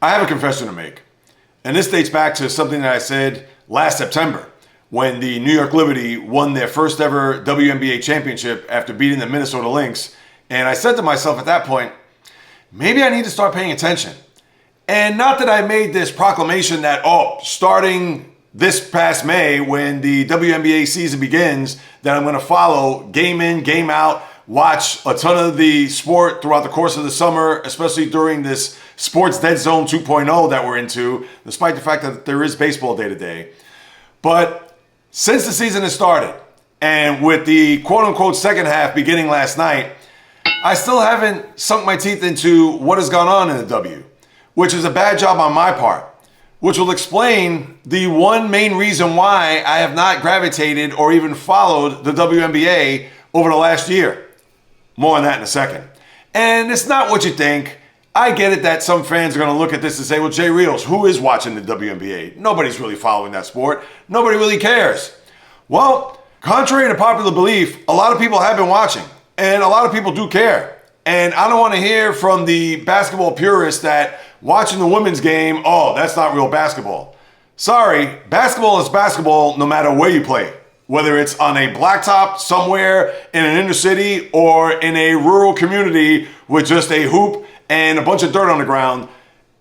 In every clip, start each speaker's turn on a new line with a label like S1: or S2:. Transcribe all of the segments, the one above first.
S1: I have a confession to make, and this dates back to something that I said last September when the New York Liberty won their first ever WNBA championship after beating the Minnesota Lynx. And I said to myself at that point, maybe I need to start paying attention. And not that I made this proclamation that, starting this past May when the WNBA season begins, that I'm going to follow game in, game out, watch a ton of the sport throughout the course of the summer, especially during this sports dead zone 2.0 that we're into, despite the fact that there is baseball day to day. But since the season has started, and with the quote-unquote second half beginning last night, I still haven't sunk my teeth into what has gone on in the W, which is a bad job on my part, which will explain the one main reason why I have not gravitated or even followed the WNBA over the last year. More on that in a second. And it's not what you think. I get it that some fans are going to look at this and say, well, JAYREELZ, who is watching the WNBA? Nobody's really following that sport. Nobody really cares. Well, contrary to popular belief, a lot of people have been watching, and a lot of people do care. And I don't want to hear from the basketball purists that watching the women's game, that's not real basketball. Sorry, basketball is basketball no matter where you play. Whether it's on a blacktop somewhere in an inner city or in a rural community with just a hoop and a bunch of dirt on the ground,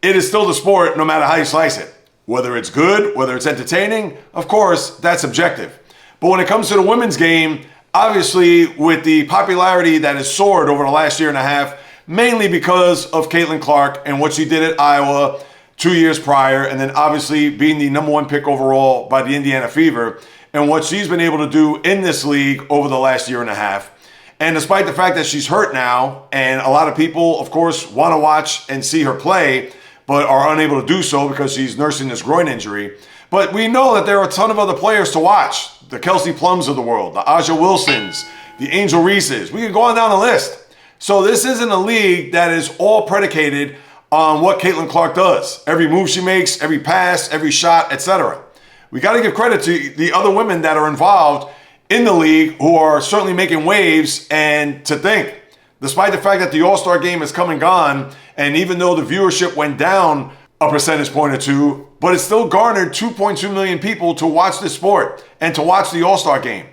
S1: it is still the sport no matter how you slice it. Whether it's good, whether it's entertaining, of course, that's subjective. But when it comes to the women's game, obviously with the popularity that has soared over the last year and a half, mainly because of Caitlin Clark and what she did at Iowa 2 years prior, and then obviously being the number one pick overall by the Indiana Fever, and what she's been able to do in this league over the last year and a half. And despite the fact that she's hurt now, and a lot of people, of course, want to watch and see her play, but are unable to do so because she's nursing this groin injury. But we know that there are a ton of other players to watch. The Kelsey Plums of the world, the Aja Wilsons, the Angel Reeses. We can go on down the list. So this isn't a league that is all predicated on what Caitlin Clark does. Every move she makes, every pass, every shot, etc. We got to give credit to the other women that are involved in the league who are certainly making waves. And to think, despite the fact that the All-Star game has come and gone, and even though the viewership went down a percentage point or two, but it still garnered 2.2 million people to watch this sport and to watch the All-Star game,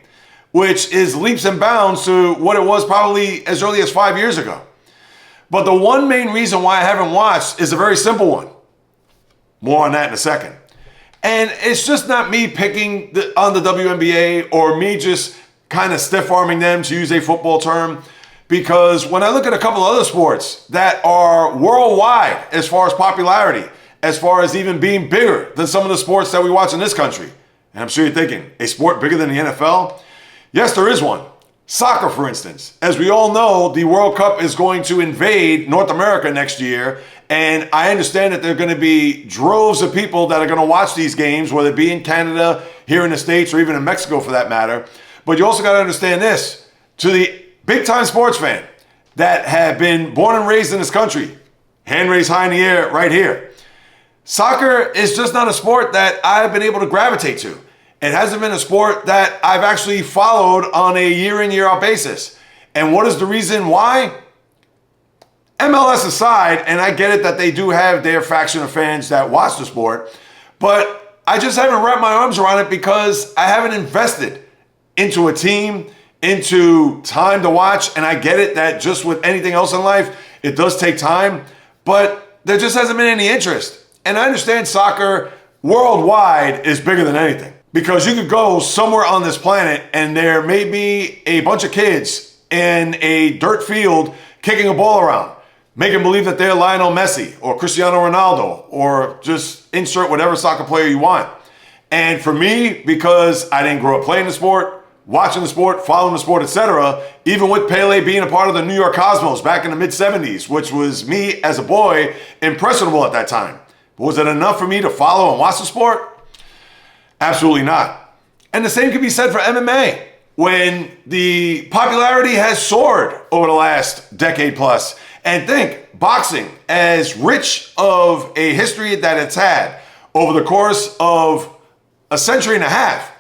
S1: which is leaps and bounds to what it was probably as early as 5 years ago. But the one main reason why I haven't watched is a very simple one. More on that in a second. And it's just not me picking on the WNBA or me just kind of stiff-arming them, to use a football term, because when I look at a couple of other sports that are worldwide as far as popularity, as far as even being bigger than some of the sports that we watch in this country, and I'm sure you're thinking, a sport bigger than the NFL? Yes, there is one. Soccer, for instance. As we all know, the World Cup is going to invade North America next year, and I understand that there are going to be droves of people that are going to watch these games, whether it be in Canada, here in the States, or even in Mexico for that matter. But you also got to understand this. To the big-time sports fan that have been born and raised in this country, hand raised high in the air right here, soccer is just not a sport that I've been able to gravitate to. It hasn't been a sport that I've actually followed on a year-in, year-out basis. And what is the reason why? MLS aside, and I get it that they do have their faction of fans that watch the sport, but I just haven't wrapped my arms around it because I haven't invested into a team, into time to watch. And I get it that just with anything else in life, it does take time, but there just hasn't been any interest. And I understand soccer worldwide is bigger than anything, because you could go somewhere on this planet and there may be a bunch of kids in a dirt field kicking a ball around, making believe that they're Lionel Messi or Cristiano Ronaldo, or just insert whatever soccer player you want. And for me, because I didn't grow up playing the sport, watching the sport, following the sport, etc., even with Pele being a part of the New York Cosmos back in the mid-'70s, which was me as a boy, impressionable at that time. But was it enough for me to follow and watch the sport? Absolutely not. And the same can be said for MMA. When the popularity has soared over the last decade plus, and think, boxing, as rich of a history that it's had over the course of a century and a half,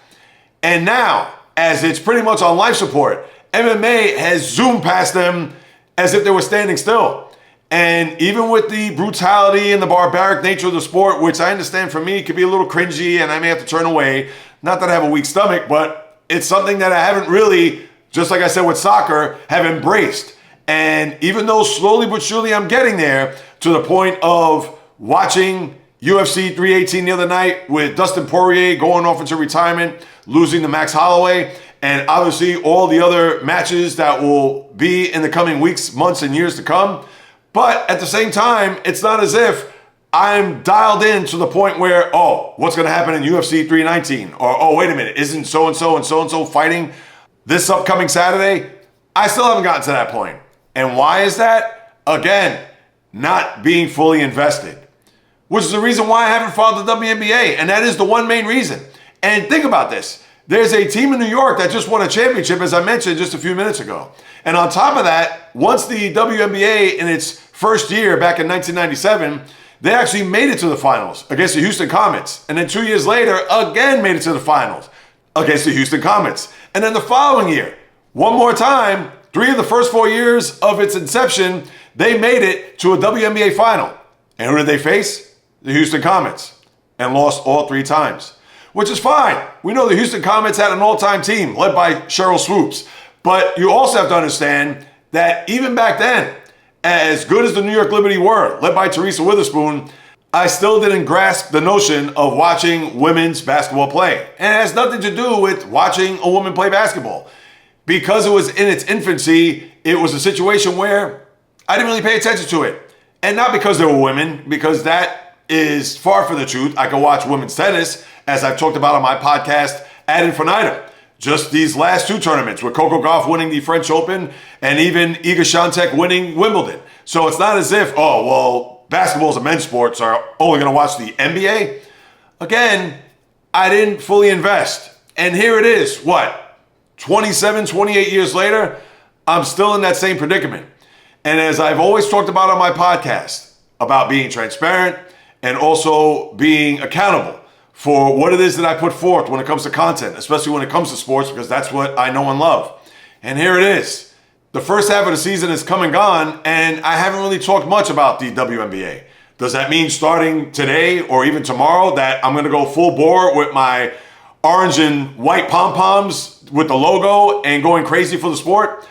S1: and now, as it's pretty much on life support, MMA has zoomed past them as if they were standing still. And even with the brutality and the barbaric nature of the sport, which I understand for me could be a little cringy and I may have to turn away, not that I have a weak stomach, but it's something that I haven't really, just like I said with soccer, have embraced. And even though slowly but surely I'm getting there to the point of watching UFC 318 the other night with Dustin Poirier going off into retirement, losing to Max Holloway, and obviously all the other matches that will be in the coming weeks, months, and years to come. But at the same time, it's not as if I'm dialed in to the point where, oh, what's going to happen in UFC 319? Or, oh, wait a minute, isn't so-and-so and so-and-so fighting this upcoming Saturday? I still haven't gotten to that point. And why is that? Again, not being fully invested, which is the reason why I haven't followed the WNBA. And that is the one main reason. And think about this. There's a team in New York that just won a championship, as I mentioned just a few minutes ago. And on top of that, once the WNBA in its first year back in 1997, they actually made it to the finals against the Houston Comets. And then 2 years later, again made it to the finals against the Houston Comets. And then the following year, one more time, 3 of the first 4 years of its inception, they made it to a WNBA final. And who did they face? The Houston Comets. And lost all 3 times. Which is fine. We know the Houston Comets had an all-time team led by Cheryl Swoops. But you also have to understand that even back then, as good as the New York Liberty were, led by Teresa Witherspoon, I still didn't grasp the notion of watching women's basketball play. And it has nothing to do with watching a woman play basketball. Because it was in its infancy, it was a situation where I didn't really pay attention to it. And not because there were women, because that is far from the truth. I could watch women's tennis, as I've talked about on my podcast, ad infinitum. Just these last 2 tournaments, with Coco Gauff winning the French Open and even Iga Świątek winning Wimbledon. So it's not as if, oh, well, basketball is a men's sport, so I'm only going to watch the NBA. Again, I didn't fully invest. And here it is, 27, 28 years later, I'm still in that same predicament. And as I've always talked about on my podcast, about being transparent and also being accountable for what it is that I put forth when it comes to content, especially when it comes to sports, because that's what I know and love. And here it is. The first half of the season is come and gone, and I haven't really talked much about the WNBA. Does that mean starting today or even tomorrow that I'm going to go full bore with my orange and white pom-poms with the logo and going crazy for the sport?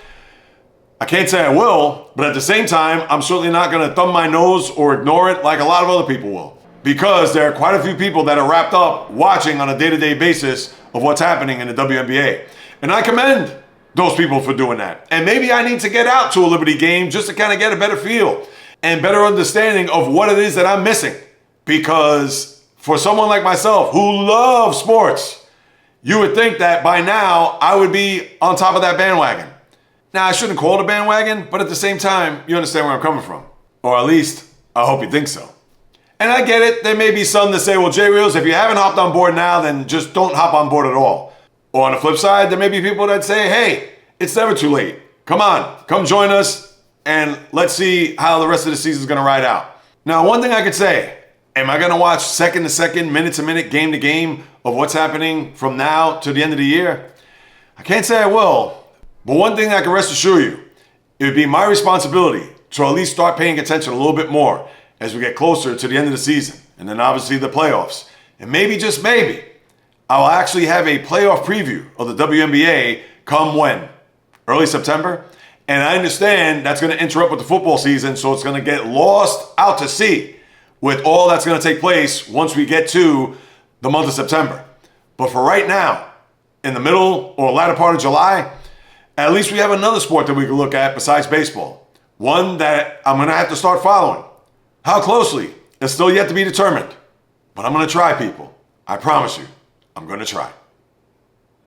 S1: I can't say I will, but at the same time, I'm certainly not going to thumb my nose or ignore it like a lot of other people will. Because there are quite a few people that are wrapped up watching on a day-to-day basis of what's happening in the WNBA. And I commend those people for doing that. And maybe I need to get out to a Liberty game just to kind of get a better feel and better understanding of what it is that I'm missing. Because for someone like myself who loves sports, you would think that by now I would be on top of that bandwagon. Now, I shouldn't call it a bandwagon, but at the same time, you understand where I'm coming from. Or at least, I hope you think so. And I get it, there may be some that say, well, JAYREELZ, if you haven't hopped on board now, then just don't hop on board at all. Or on the flip side, there may be people that say, hey, it's never too late. Come on, come join us, and let's see how the rest of the season is going to ride out. Now, one thing I could say, am I going to watch second to second, minute to minute, game to game of what's happening from now to the end of the year? I can't say I will, but one thing I can rest assure you, it would be my responsibility to at least start paying attention a little bit more as we get closer to the end of the season, and then obviously the playoffs. And maybe, just maybe, I'll actually have a playoff preview of the WNBA come when? Early September? And I understand that's going to interrupt with the football season, so it's going to get lost out to sea with all that's going to take place once we get to the month of September. But for right now, in the middle or latter part of July, at least we have another sport that we can look at besides baseball. One that I'm going to have to start following. How closely is still yet to be determined. But I'm going to try, people. I promise you, I'm going to try.